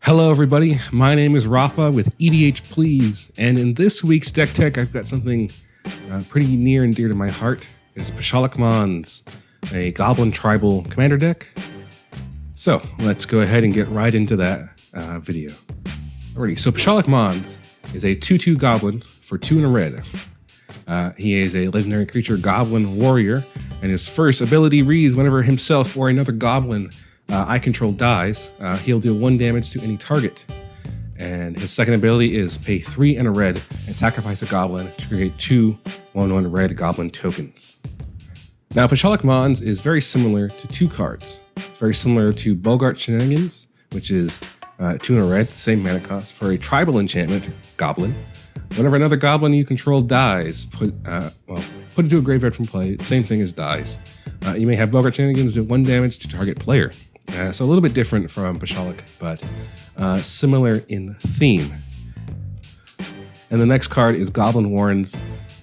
Hello everybody, my name is Rafa with EDH Please, and in this week's deck tech I've got something pretty near and dear to my heart. It's Pashalik Mons, a Goblin tribal commander deck. So let's go ahead and get right into that video. Alrighty, so Pashalik Mons is a 2/2 Goblin for 2 and a red. He is a legendary creature Goblin Warrior, and his first ability reads whenever himself or another Goblin I control dies, he'll deal 1 damage to any target. And his second ability is pay 3 and a red and sacrifice a goblin to create 2 1/1 red goblin tokens. Now, Pashalik Mons is very similar to 2 cards. It's very similar to Boggart Shenanigans, which is 2 and a red, same mana cost, for a tribal enchantment, Goblin. Whenever another goblin you control dies, put it to a graveyard from play, same thing as dies. You may have Boggart Shenanigans do 1 damage to target player. So a little bit different from Pashalik, but similar in theme. And the next card is Goblin Warrens,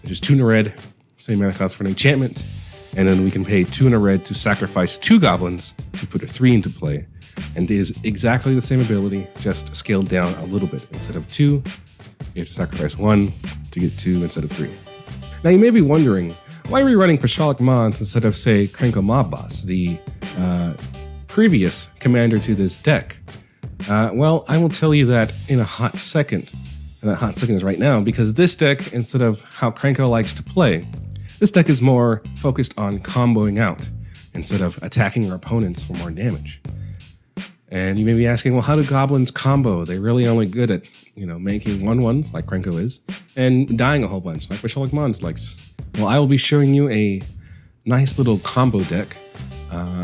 which is 2 and a red, same mana cost for an enchantment. And then we can pay 2 and a red to sacrifice 2 goblins to put a 3 into play. And it is exactly the same ability, just scaled down a little bit. Instead of 2, you have to sacrifice 1 to get 2 instead of 3. Now you may be wondering, why are we running Pashalik Mons instead of, say, Krinko Mob Boss, the previous commander to this deck? Well, I will tell you that in a hot second, and that hot second is right now, because this deck, instead of how Krinko likes to play, this deck is more focused on comboing out instead of attacking our opponents for more damage. And you may be asking, well, how do goblins combo? They're really only good at, making 1/1s like Krinko is, and dying a whole bunch like Pashalik Mons likes. Well, I will be showing you a nice little combo deck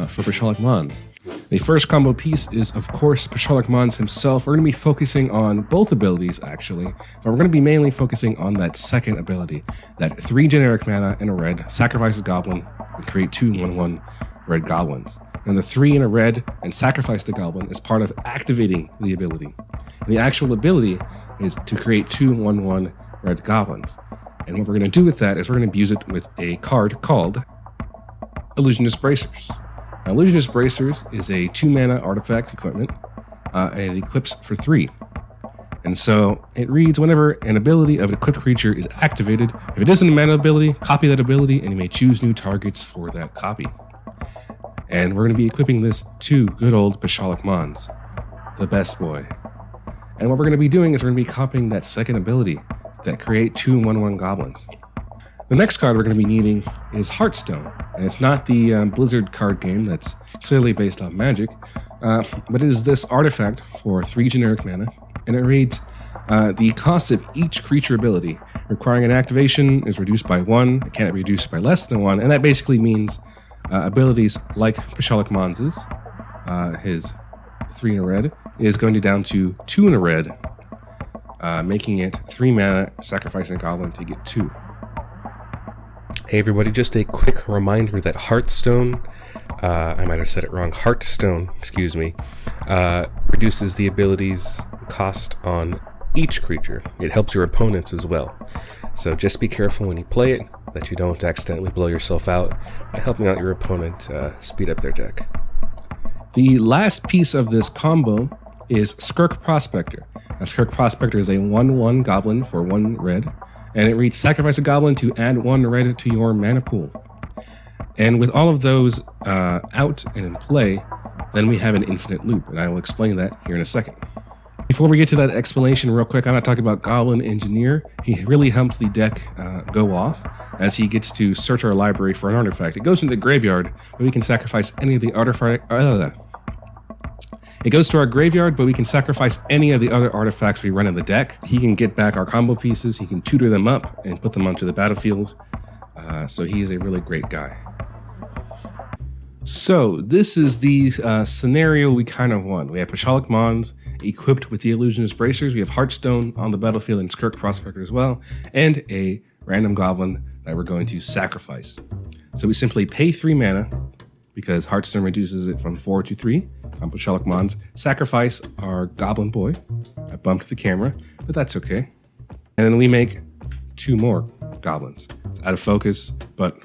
for Pashalik Mons. The first combo piece is, of course, Pashalik Mons himself. We're going to be focusing on both abilities, actually, but we're going to be mainly focusing on that second ability, that 3 generic mana in a red, sacrifice a goblin, and create 2 1/1 red goblins. And the 3 in a red and sacrifice the goblin is part of activating the ability. And the actual ability is to create 2 1/1 red goblins. And what we're going to do with that is we're going to abuse it with a card called Illusionist Bracers. Now, Illusionist Bracers is a 2 mana artifact equipment, and it equips for 3. And so it reads whenever an ability of an equipped creature is activated, if it isn't a mana ability, copy that ability, and you may choose new targets for that copy. And we're going to be equipping this to good old Pashalik Mons, the best boy. And what we're going to be doing is we're going to be copying that second ability that create 2 1/1 goblins. The next card we're going to be needing is Hearthstone. And it's not the Blizzard card game that's clearly based on Magic, but it is this artifact for 3 generic mana, and it reads, the cost of each creature ability requiring an activation is reduced by 1, it can't be reduced by less than 1, and that basically means abilities like Pashalik Mons's, his 3 in a red, is going down to 2 in a red, making it 3 mana, sacrificing a goblin to get 2. Hey everybody, just a quick reminder that Hearthstone, I might have said it wrong, Hearthstone, excuse me, reduces the abilities cost on each creature. It helps your opponents as well. So just be careful when you play it, that you don't accidentally blow yourself out by helping out your opponent speed up their deck. The last piece of this combo is Skirk Prospector. Now, Skirk Prospector is a 1/1 goblin for 1 red, and it reads sacrifice a goblin to add 1 red to your mana pool. And with all of those out and in play, then we have an infinite loop, and I will explain that here in a second. Before we get to that explanation real quick, I'm going to talk about Goblin Engineer. He really helps the deck go off as he gets to search our library for an artifact. It goes into the graveyard, but we can sacrifice any of the It goes to our graveyard, but we can sacrifice any of the other artifacts we run in the deck. He can get back our combo pieces, he can tutor them up and put them onto the battlefield. So he's a really great guy. So this is the scenario we kind of want. We have Pashalik Mons equipped with the Illusionist Bracers. We have Hearthstone on the battlefield and Skirk Prospector as well, and a random goblin that we're going to sacrifice. So we simply pay 3 mana, because Hearthstone reduces it from 4 to 3 on Pashalik Mons. Sacrifice our Goblin Boy. I bumped the camera, but that's okay. And then we make 2 more goblins. It's out of focus, but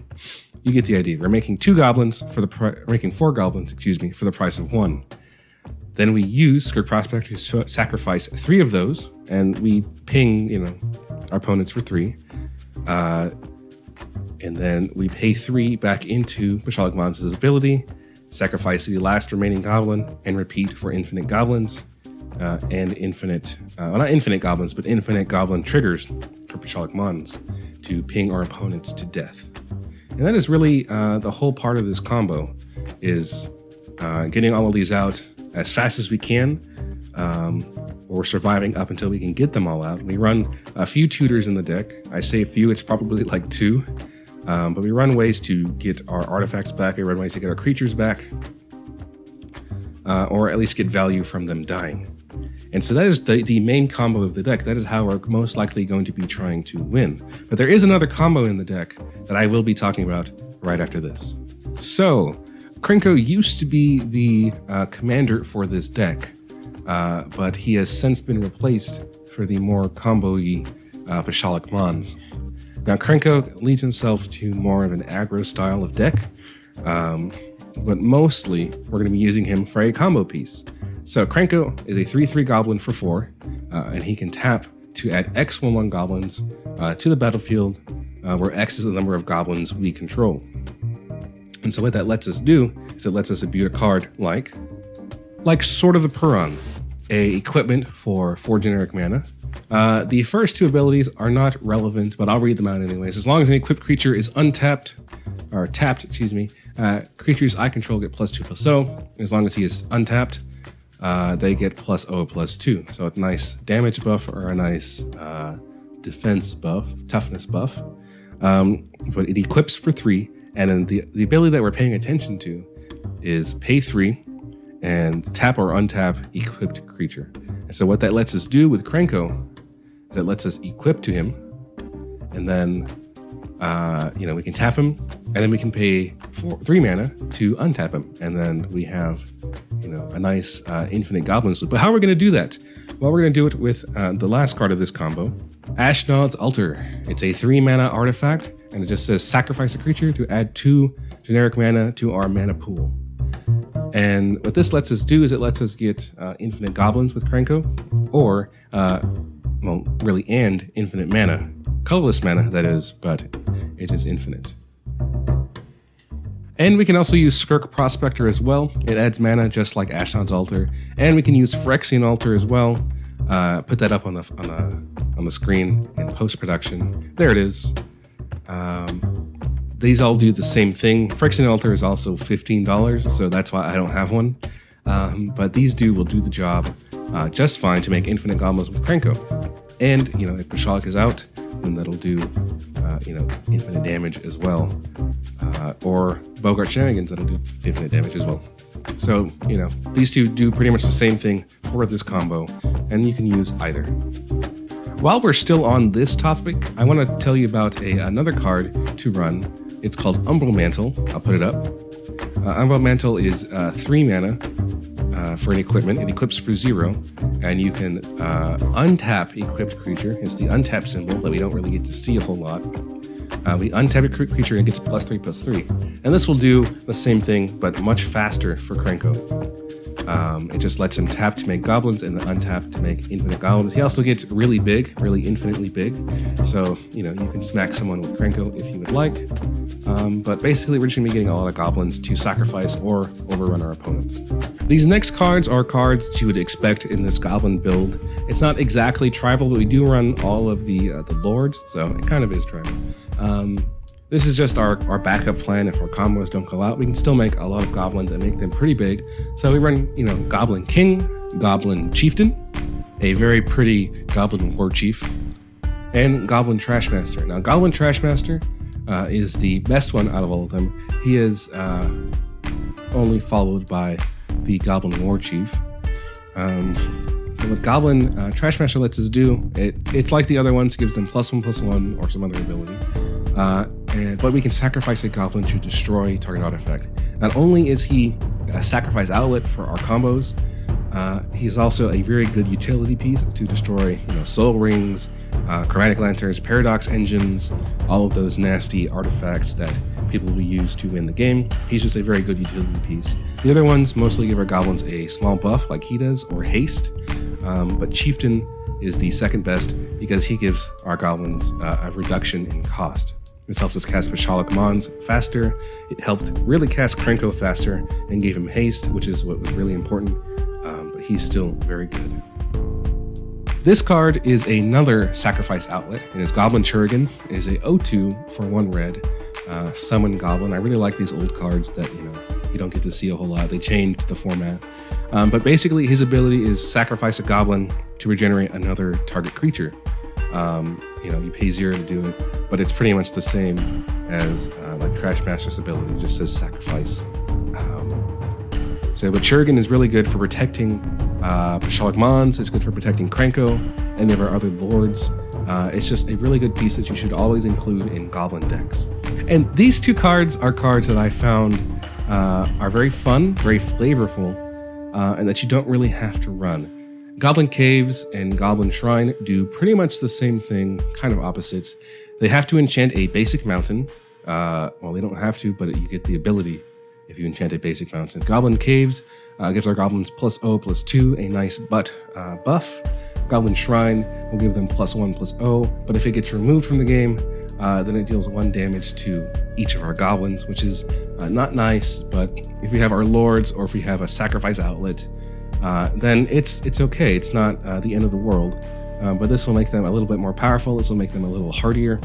you get the idea. We're making 2 goblins for the making 4 goblins, for the price of 1. Then we use Scourge Prospector to sacrifice 3 of those, and we ping, our opponents for 3. And then we pay 3 back into Pashalik Mons' ability, sacrifice the last remaining goblin, and repeat for infinite goblins, and infinite, not infinite goblins, but infinite goblin triggers for Pashalik Mons to ping our opponents to death. And that is really the whole part of this combo, is getting all of these out as fast as we can, or surviving up until we can get them all out. We run a few tutors in the deck. I say a few, it's probably like 2. But we run ways to get our artifacts back, we run ways to get our creatures back, or at least get value from them dying. And so that is the main combo of the deck. That is how we're most likely going to be trying to win. But there is another combo in the deck that I will be talking about right after this. So, Krinko used to be the commander for this deck, but he has since been replaced for the more combo-y Pashalik Mons. Now, Krinko leads himself to more of an aggro style of deck, but mostly we're going to be using him for a combo piece. So Krinko is a 3/3 goblin for 4, and he can tap to add X 1/1 goblins to the battlefield, where X is the number of goblins we control. And so what that lets us do is it lets us imbue a card like Sword of the Purons, a equipment for 4 generic mana. The first 2 abilities are not relevant, but I'll read them out anyways. As long as an equipped creature is tapped, creatures I control get +2/+0. As long as he is untapped, they get +0/+2. So a nice damage buff or a nice defense buff, toughness buff. But it equips for 3, and then the ability that we're paying attention to is pay 3 and tap or untap equipped creature. And so what that lets us do with Krinko is it lets us equip to him, and then we can tap him, and then we can pay 3 mana to untap him, and then we have a nice infinite goblin loop. But how are we going to do that? Well, we're going to do it with the last card of this combo, Ashnod's Altar. It's a 3 mana artifact, and it just says sacrifice a creature to add 2 generic mana to our mana pool. And what this lets us do is it lets us get infinite goblins with Krinko, or, really, and infinite mana. Colorless mana, that is, but it is infinite. And we can also use Scourge Prospector as well. It adds mana just like Ashnod's Altar. And we can use Phyrexian Altar as well. Put that up on the screen in post-production. There it is. These all do the same thing. Phyrexian Altar is also $15, so that's why I don't have one. But these will do the job just fine to make infinite goblins with Krinko. And, if Pashalik is out, then that'll do, infinite damage as well. Or Bogart Shenanigans, that'll do infinite damage as well. So, these 2 do pretty much the same thing for this combo, and you can use either. While we're still on this topic, I want to tell you about another card to run. It's called Umbral Mantle. I'll put it up. Umbral Mantle is 3 mana for an equipment. It equips for 0, and you can untap equipped creature. It's the untap symbol that we don't really get to see a whole lot. We untap a creature and it gets +3/+3. And this will do the same thing, but much faster for Krinko. It just lets him tap to make goblins and then untap to make infinite goblins. He also gets really big, really infinitely big. So, you can smack someone with Krinko if you would like. But basically, we're just going to be getting a lot of goblins to sacrifice or overrun our opponents. These next cards are cards that you would expect in this goblin build. It's not exactly tribal, but we do run all of the lords, so it kind of is tribal. This is just our backup plan. If our combos don't go out, we can still make a lot of goblins and make them pretty big. So we run, Goblin King, Goblin Chieftain, a very pretty Goblin War Chief, and Goblin Trashmaster. Now, Goblin Trashmaster is the best one out of all of them. He is only followed by the Goblin War Chief. What Goblin Trashmaster lets us do, it's like the other ones, gives them +1/+1 or some other ability. But we can sacrifice a goblin to destroy target artifact. Not only is he a sacrifice outlet for our combos, he's also a very good utility piece to destroy soul rings, chromatic lanterns, paradox engines, all of those nasty artifacts that people will use to win the game. He's just a very good utility piece. The other ones mostly give our goblins a small buff like he does, or haste, but Chieftain is the second best because he gives our goblins a reduction in cost. This helps us cast Pashalik Mons faster. It helped really cast Krinko faster and gave him haste, which is what was really important, but he's still very good. This card is another sacrifice outlet. It is Goblin Churrogan. It is a 0/2 for 1 red. Summon Goblin. I really like these old cards that you don't get to see a whole lot. They changed the format. But basically his ability is sacrifice a Goblin to regenerate another target creature. You pay 0 to do it, but it's pretty much the same as like Trashmaster's ability. It just says sacrifice. But Churrogan is really good for protecting Pashalik Mons. It's good for protecting Krinko, any of our other lords. It's just a really good piece that you should always include in Goblin decks. And these two cards are cards that I found are very fun, very flavorful, and that you don't really have to run. Goblin Caves and Goblin Shrine do pretty much the same thing, kind of opposites. They have to enchant a basic mountain. Well, they don't have to, but you get the ability if you enchant a basic mountain. Goblin Caves gives our goblins +0/+2, a nice butt buff. Goblin Shrine will give them +1/+0, but if it gets removed from the game, then it deals 1 damage to each of our goblins, which is not nice, but if we have our lords or if we have a sacrifice outlet, then it's okay. It's not the end of the world, but this will make them a little bit more powerful. This will make them a little hardier,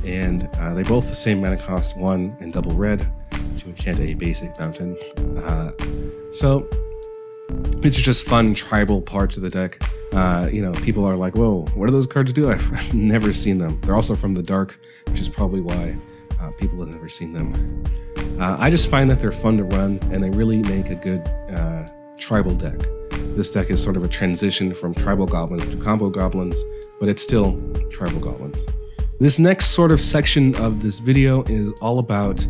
and they're both the same mana cost, 1 and double red to enchant a basic mountain. So these are just fun tribal parts of the deck. People are like, whoa, what do those cards do? I've never seen them. They're also from the dark, which is probably why people have never seen them. I just find that they're fun to run, and they really make a good tribal deck. This deck is sort of a transition from tribal goblins to combo goblins, but it's still tribal goblins. This next sort of section of this video is all about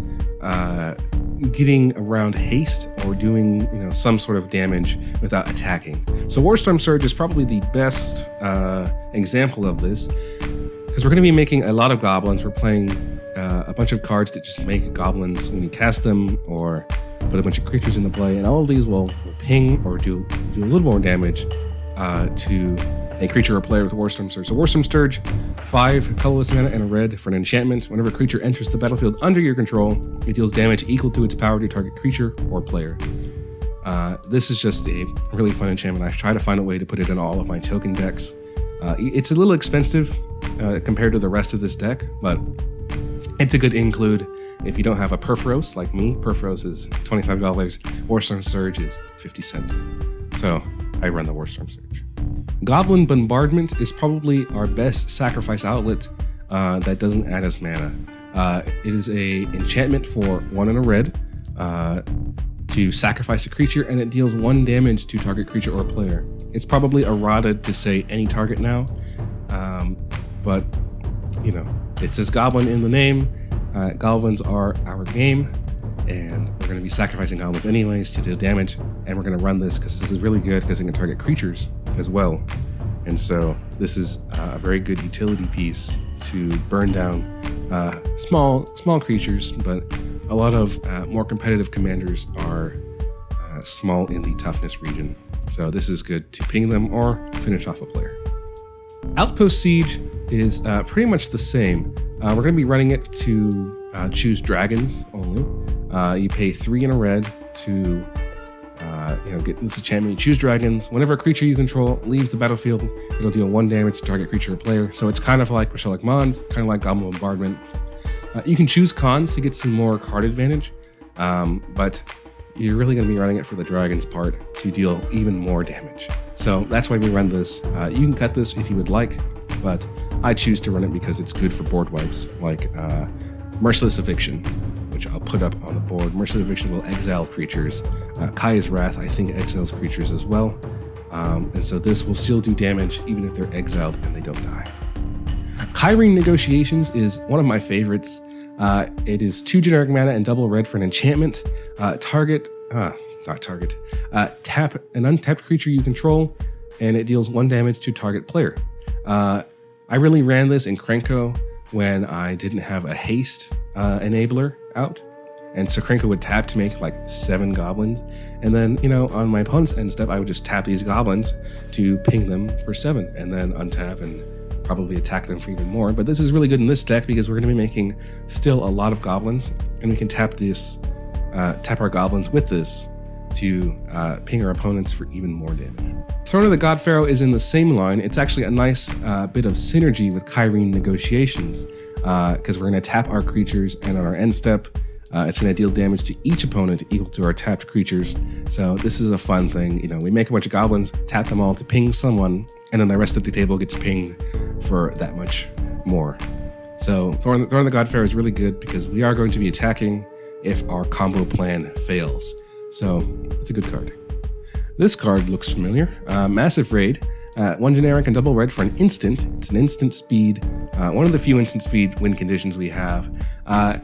getting around haste or doing some sort of damage without attacking. So Warstorm Surge is probably the best example of this, because we're going to be making a lot of goblins. We're playing a bunch of cards that just make goblins when you cast them, or put a bunch of creatures into play, and all of these will ping or do a little more damage to a creature or player with Warstorm Surge. So Warstorm Surge, 5 colorless mana and a red for an enchantment. Whenever a creature enters the battlefield under your control, it deals damage equal to its power to target creature or player. This is just a really fun enchantment. I've tried to find a way to put it in all of my token decks. It's a little expensive compared to the rest of this deck, but it's a good include if you don't have a Perforos like me. Perforos is $25. Warstorm Surge is 50 cents. So I run the Warstorm Surge. Goblin Bombardment is probably our best sacrifice outlet that doesn't add us mana. It is a enchantment for 1 and a red to sacrifice a creature, and it deals 1 damage to target creature or player. It's probably errata to say any target now, but it says Goblin in the name. Goblins are our game, and we're going to be sacrificing goblins anyways to deal damage, and we're going to run this because this is really good because it can target creatures as well. And so this is a very good utility piece to burn down small creatures, but a lot of more competitive commanders are small in the toughness region. So this is good to ping them or finish off a player. Outpost Siege is pretty much the same. We're going to be running it to choose dragons only. You pay 3 and a red to get this enchantment. You choose dragons. Whenever a creature you control leaves the battlefield, it'll deal 1 damage to target creature or player. So it's kind of like Pashalik Mons, kind of like Goblin Bombardment. You can choose cons to get some more card advantage, but you're really going to be running it for the dragons part to deal even more damage. So that's why we run this. You can cut this if you would like, but I choose to run it because it's good for board wipes like Merciless Eviction, which I'll put up on the board. Merciless Eviction will exile creatures. Kaya's Wrath, I think, exiles creatures as well. And so this will still do damage even if they're exiled and they don't die. Kyrene Negotiations is one of my favorites. It is 2 generic mana and double red for an enchantment. Tap an untapped creature you control, and it deals 1 damage to target player. I really ran this in Krinko when I didn't have a haste enabler out. And so Krinko would tap to make like 7 goblins. And then, on my opponent's end step, I would just tap these goblins to ping them for 7 and then untap and probably attack them for even more. But this is really good in this deck because we're going to be making still a lot of goblins, and we can tap our goblins with this to ping our opponents for even more damage. Throne of the God Pharaoh is in the same line. It's actually a nice bit of synergy with Kyrene Negotiations because we're going to tap our creatures, and on our end step, it's going to deal damage to each opponent equal to our tapped creatures. So this is a fun thing. We make a bunch of goblins, tap them all to ping someone, and then the rest of the table gets pinged for that much more. So Throne of the God Pharaoh is really good because we are going to be attacking if our combo plan fails. So it's a good card. This card looks familiar. Massive Raid. 1 generic and double red for an instant. It's an instant speed, one of the few instant speed win conditions we have.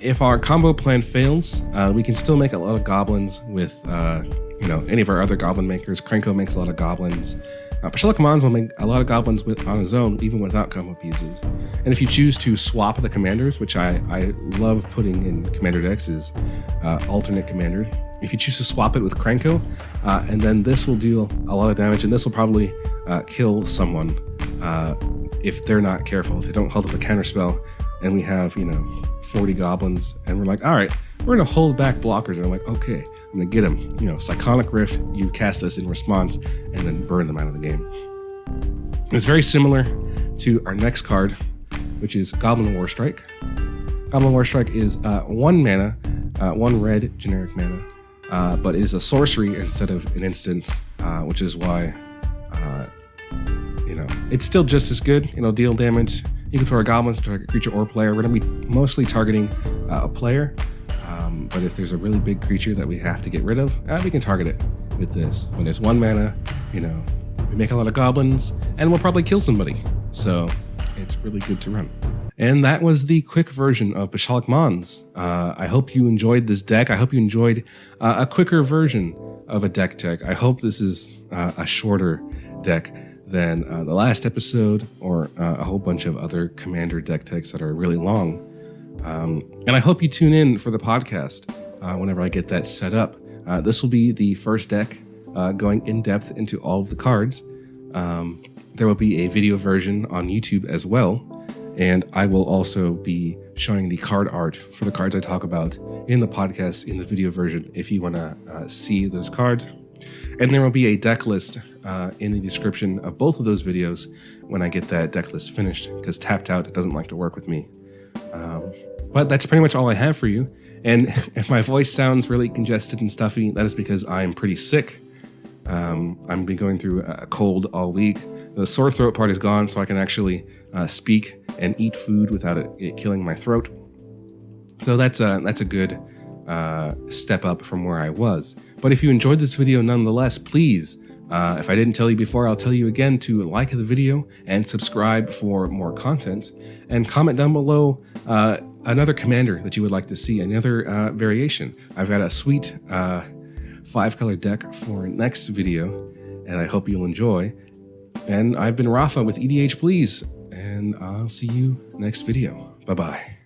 If our combo plan fails, we can still make a lot of goblins with any of our other goblin makers. Krinko makes a lot of goblins. Pashalik Mons will make a lot of goblins on his own, even without combo pieces. And if you choose to swap the commanders, which I love putting in commander decks, is alternate commander. If you choose to swap it with Krinko, and then this will deal a lot of damage, and this will probably kill someone if they're not careful, if they don't hold up a counter spell, and we have 40 goblins, and we're like, all right, we're gonna hold back blockers, and I'm like, okay, I'm gonna get them. Psychonic Rift, you cast this in response, and then burn them out of the game. It's very similar to our next card, which is Goblin War Strike. Goblin War Strike is 1 mana, 1 red generic mana, but it is a sorcery instead of an instant, which is why it's still just as good. Deal damage equal to our goblins, target creature or player. We're going to be mostly targeting a player, but if there's a really big creature that we have to get rid of, we can target it with this. When it's 1 mana, we make a lot of goblins, and we'll probably kill somebody. So it's really good to run. And that was the quick version of Pashalik Mons. I hope you enjoyed this deck. I hope you enjoyed a quicker version of a deck tech. I hope this is a shorter deck than the last episode or a whole bunch of other commander deck techs that are really long. And I hope you tune in for the podcast whenever I get that set up. This will be the first deck going in depth into all of the cards. There will be a video version on YouTube as well. And I will also be showing the card art for the cards I talk about in the podcast in the video version if you want to see those cards. And there will be a deck list in the description of both of those videos when I get that deck list finished, because Tapped Out doesn't like to work with me. But that's pretty much all I have for you. And if my voice sounds really congested and stuffy, that is because I'm pretty sick. I've been going through a cold all week. The sore throat part is gone, so I can actually speak and eat food without it killing my throat. So that's a good step up from where I was. But if you enjoyed this video nonetheless, please, if I didn't tell you before, I'll tell you again to like the video and subscribe for more content, and comment down below another commander that you would like to see, another variation. I've got a sweet 5-color deck for next video, and I hope you'll enjoy. And I've been Rafa with EDH Please, and I'll see you next video. Bye-bye.